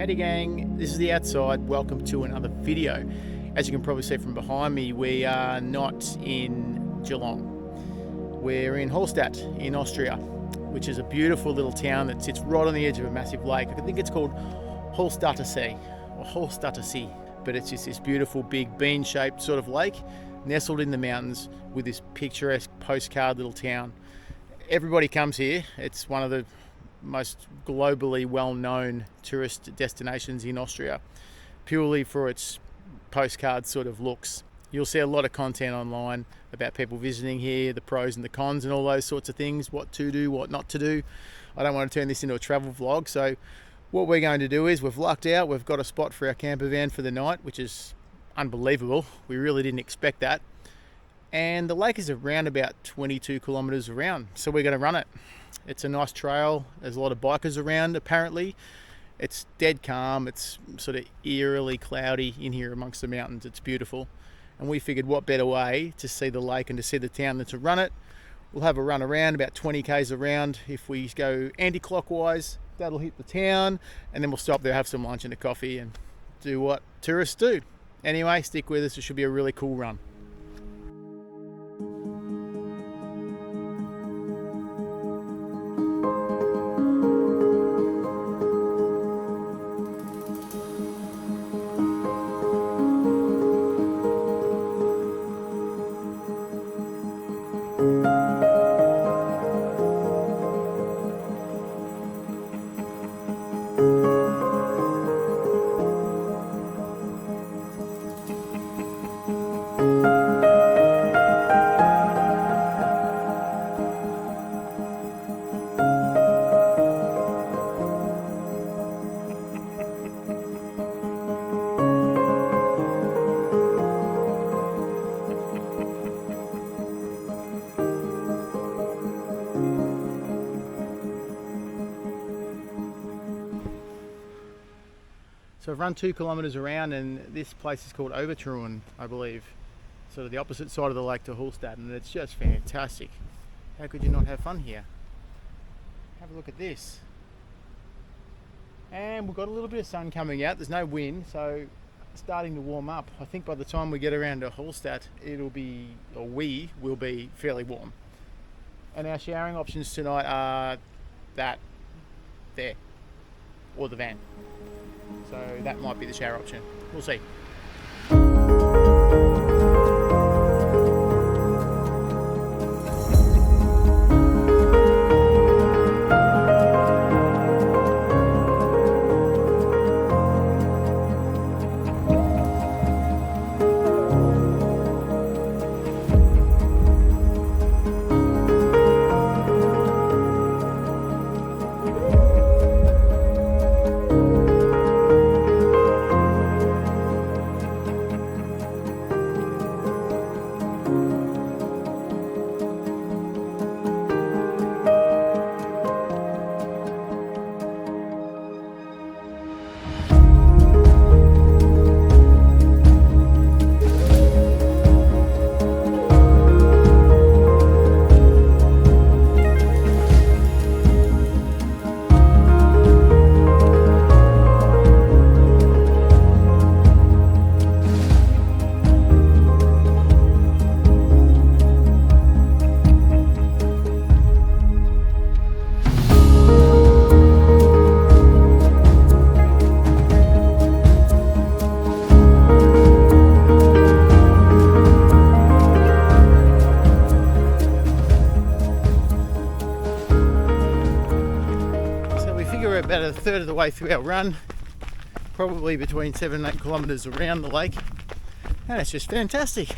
Howdy gang, this is the outside. Welcome to another video. As you can probably see from behind me, we are not in Geelong. We're in Halstatt in Austria, which is a beautiful little town that sits right on the edge of a massive lake. I think it's called Halstatt or Halstatt, but it's just this beautiful big bean-shaped sort of lake nestled in the mountains with this picturesque postcard little town. Everybody comes here. It's one of the most globally well-known tourist destinations in Austria, purely for its postcard sort of looks. You'll see a lot of content online about people visiting here, the pros and the cons and all those sorts of things, what to do, what not to do. I don't want to turn this into a travel vlog, so what we're going to do is we've lucked out. We've got a spot for our camper van for the night, which is unbelievable. We really didn't expect that. And the lake is around about 22 kilometers around, so we're going to run it. It's a nice trail. There's a lot of bikers around apparently. It's dead calm. It's sort of eerily cloudy in here amongst the mountains. It's beautiful. And we figured what better way to see the lake and to see the town than to run it. We'll have a run around about 20 k's around. If we go anti-clockwise, that'll hit the town, and then we'll stop there, have some lunch and a coffee and do what tourists do. Anyway, stick with us. It should be a really cool run. So I've run 2 kilometers around, and this place is called Overtruon, I believe. Sort of the opposite side of the lake to Halstatt, and it's just fantastic. How could you not have fun here? Have a look at this. And we've got a little bit of sun coming out. There's no wind, so it's starting to warm up. I think by the time we get around to Halstatt, we will be fairly warm. And our showering options tonight are that there, or the van. So that might be the shower option. We'll see. About a third of the way through our run, probably between 7 and 8 kilometers around the lake, and it's just fantastic.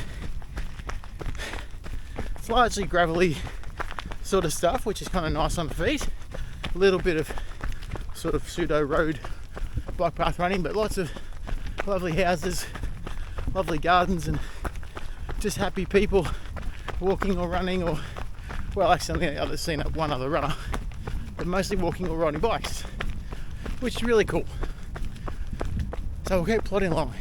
It's largely gravelly sort of stuff, which is kind of nice on the feet. A little bit of sort of pseudo road bike path running, but lots of lovely houses, lovely gardens, and just happy people walking or running, or well, actually I've seen one other runner, but mostly walking or riding bikes, which is really cool. So we'll keep plodding along.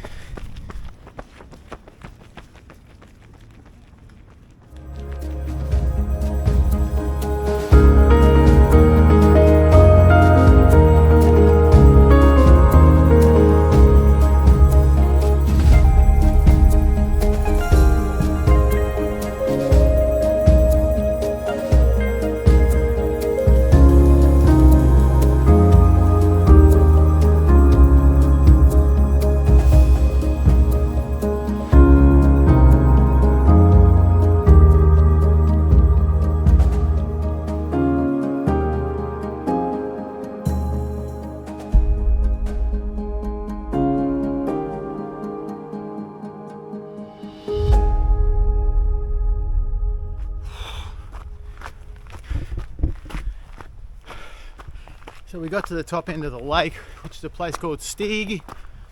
So we got to the top end of the lake, which is a place called Stieg.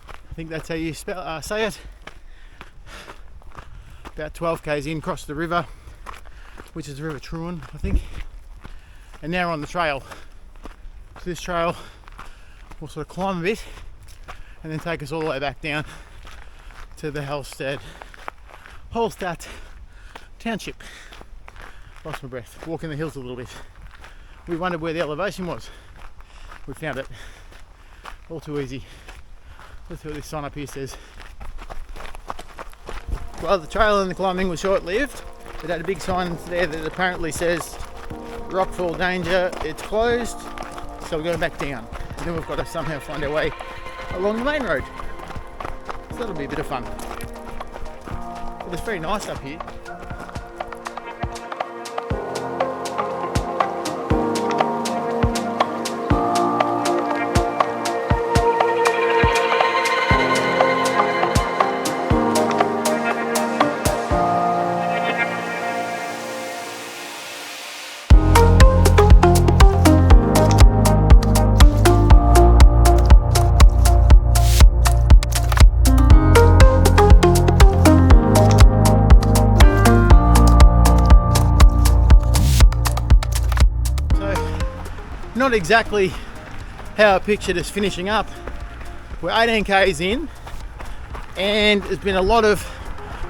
I think that's how you say it. About 12 k's in, crossed the river, which is the River Trout, I think. And now we're on the trail. So this trail will sort of climb a bit and then take us all the way back down to the Halstatt township. Lost my breath, walking the hills a little bit. We wondered where the elevation was. We found it. All too easy. Let's see what this sign up here says. Well, the trail and the climbing was short-lived. It had a big sign there that apparently says rockfall danger, it's closed, so we're going back down. And then we've got to somehow find our way along the main road. So that'll be a bit of fun. But it's very nice up here. Not exactly how I pictured us finishing up. We're 18 k's in, and there's been a lot of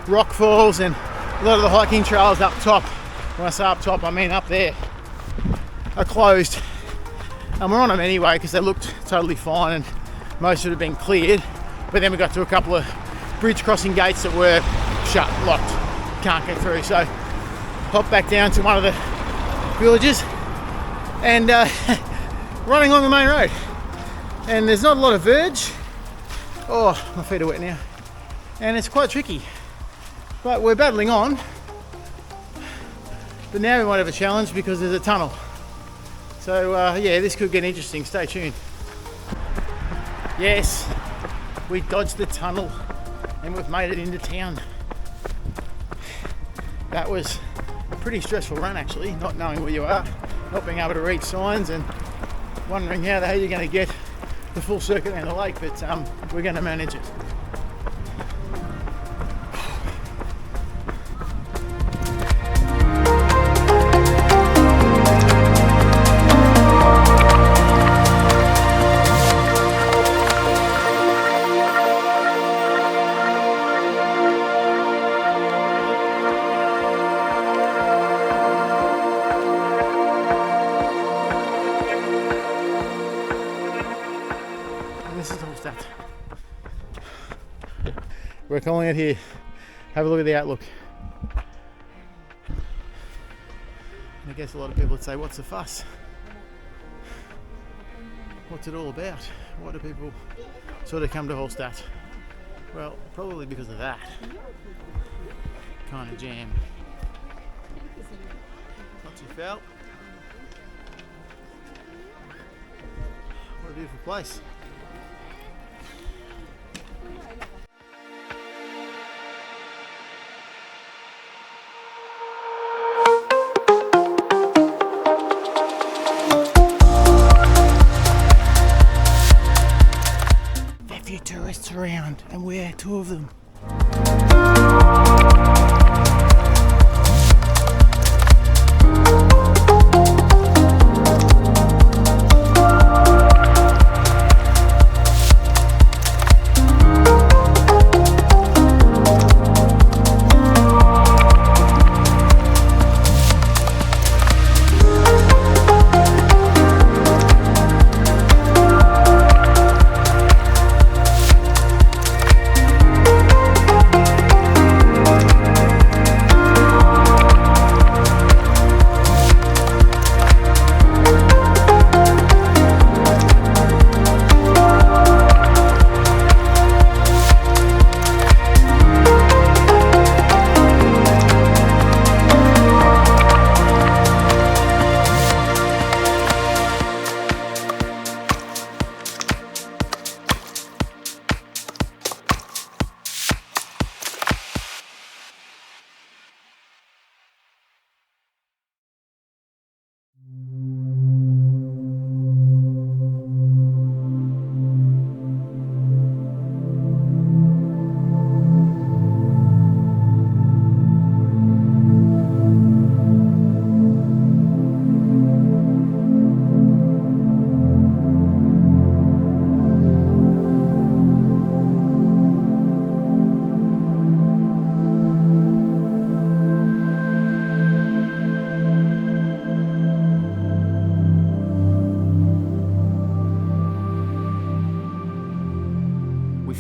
rock falls and a lot of the hiking trails up top. When I say up top, I mean up there, are closed. And we're on them anyway because they looked totally fine and most would have been cleared. But then we got to a couple of bridge crossing gates that were shut, locked, can't get through. So hop back down to one of the villages and running along the main road. And there's not a lot of verge. Oh, my feet are wet now. And it's quite tricky. But we're battling on. But now we might have a challenge because there's a tunnel. So yeah, this could get interesting. Stay tuned. Yes, we dodged the tunnel and we've made it into town. That was a pretty stressful run actually, not knowing where you are, not being able to read signs and wondering how the hell you're going to get the full circuit around the lake, but we're going to manage it. This is Halstatt. We're calling it here. Have a look at the outlook. And I guess a lot of people would say, what's the fuss? What's it all about? Why do people sort of come to Halstatt? Well, probably because of that kind of jam. Not too foul. What a beautiful place. Tourists around, and we're two of them.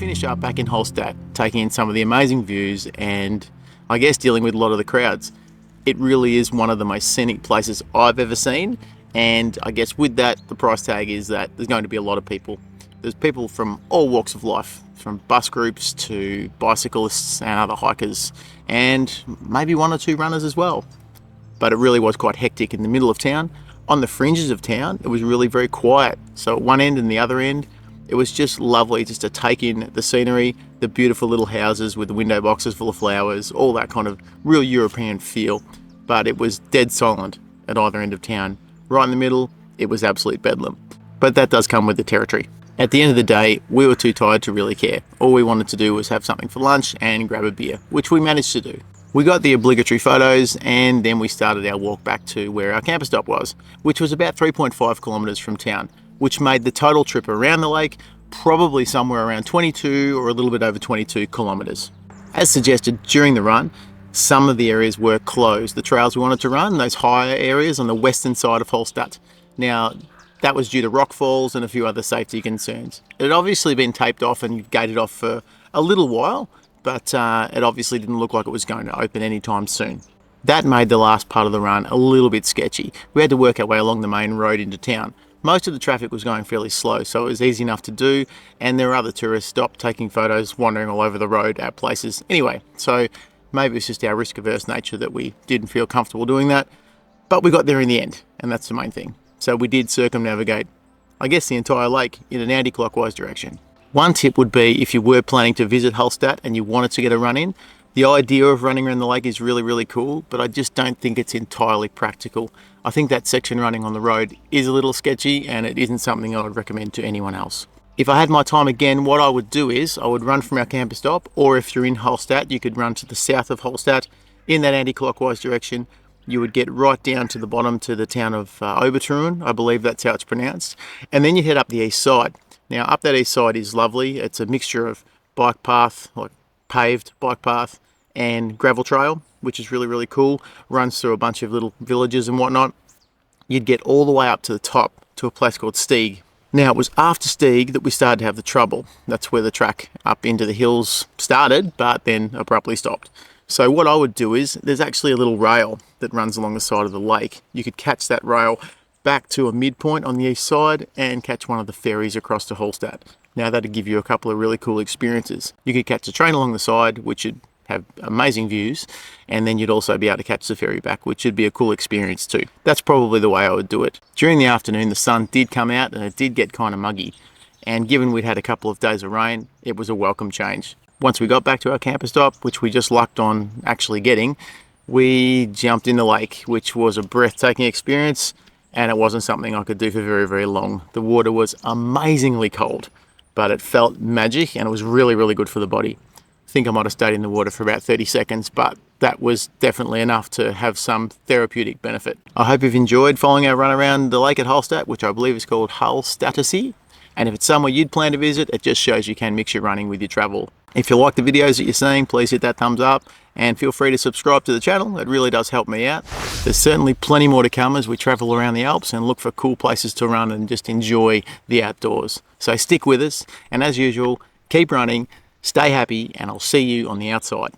finish up back in Halstatt, taking in some of the amazing views and I guess dealing with a lot of the crowds. It really is one of the most scenic places I've ever seen, and I guess with that, the price tag is that there's going to be a lot of people. There's people from all walks of life, from bus groups to bicyclists and other hikers, and maybe one or two runners as well. But it really was quite hectic in the middle of town. On the fringes of town, it was really very quiet. So at one end and the other end, it was just lovely just to take in the scenery, the beautiful little houses with the window boxes full of flowers, all that kind of real European feel. But it was dead silent at either end of town. Right in the middle, it was absolute bedlam. But that does come with the territory. At the end of the day, we were too tired to really care. All we wanted to do was have something for lunch and grab a beer, which we managed to do. We got the obligatory photos and then we started our walk back to where our camper stop was, which was about 3.5 kilometres from town, which made the total trip around the lake probably somewhere around 22 or a little bit over 22 kilometres. As suggested during the run, some of the areas were closed. The trails we wanted to run, those higher areas on the western side of Halstatt. Now, that was due to rock falls and a few other safety concerns. It had obviously been taped off and gated off for a little while, but it obviously didn't look like it was going to open anytime soon. That made the last part of the run a little bit sketchy. We had to work our way along the main road into town. Most of the traffic was going fairly slow, so it was easy enough to do, and there were other tourists stopped taking photos, wandering all over the road at places. Anyway, so maybe it's just our risk-averse nature that we didn't feel comfortable doing that, but we got there in the end, and that's the main thing. So we did circumnavigate, I guess, the entire lake in an anti-clockwise direction. One tip would be if you were planning to visit Halstatt and you wanted to get a run in, the idea of running around the lake is really, really cool, but I just don't think it's entirely practical. I think that section running on the road is a little sketchy and it isn't something I would recommend to anyone else. If I had my time again, what I would do is I would run from our camper stop, or if you're in Halstatt, you could run to the south of Halstatt in that anti-clockwise direction. You would get right down to the bottom to the town of Obertruhen, I believe that's how it's pronounced, and then you head up the east side. Now up that east side is lovely. It's a mixture of bike path, like paved bike path, and gravel trail, which is really, really cool. Runs through a bunch of little villages and whatnot. You'd get all the way up to the top to a place called Stieg. Now it was after Stieg that we started to have the trouble. That's where the track up into the hills started, but then abruptly stopped. So what I would do is, there's actually a little rail that runs along the side of the lake. You could catch that rail back to a midpoint on the east side and catch one of the ferries across to Halstatt. Now that'd give you a couple of really cool experiences. You could catch a train along the side, which would have amazing views, and then you'd also be able to catch the ferry back, which would be a cool experience too. That's probably the way I would do it. During the afternoon, the sun did come out and it did get kind of muggy, and given we'd had a couple of days of rain, it was a welcome change. Once we got back to our camper stop, which we just lucked on actually getting, we jumped in the lake, which was a breathtaking experience, and it wasn't something I could do for very, very long. The water was amazingly cold, but it felt magic and it was really, really good for the body. I think I might have stayed in the water for about 30 seconds, but that was definitely enough to have some therapeutic benefit. I hope you've enjoyed following our run around the lake at Halstatt, which I believe is called Halstattasee. And if it's somewhere you'd plan to visit, it just shows you can mix your running with your travel. If you like the videos that you're seeing, please hit that thumbs up and feel free to subscribe to the channel. It really does help me out. There's certainly plenty more to come as we travel around the Alps and look for cool places to run and just enjoy the outdoors. So stick with us, and as usual, keep running, stay happy, and I'll see you on the outside.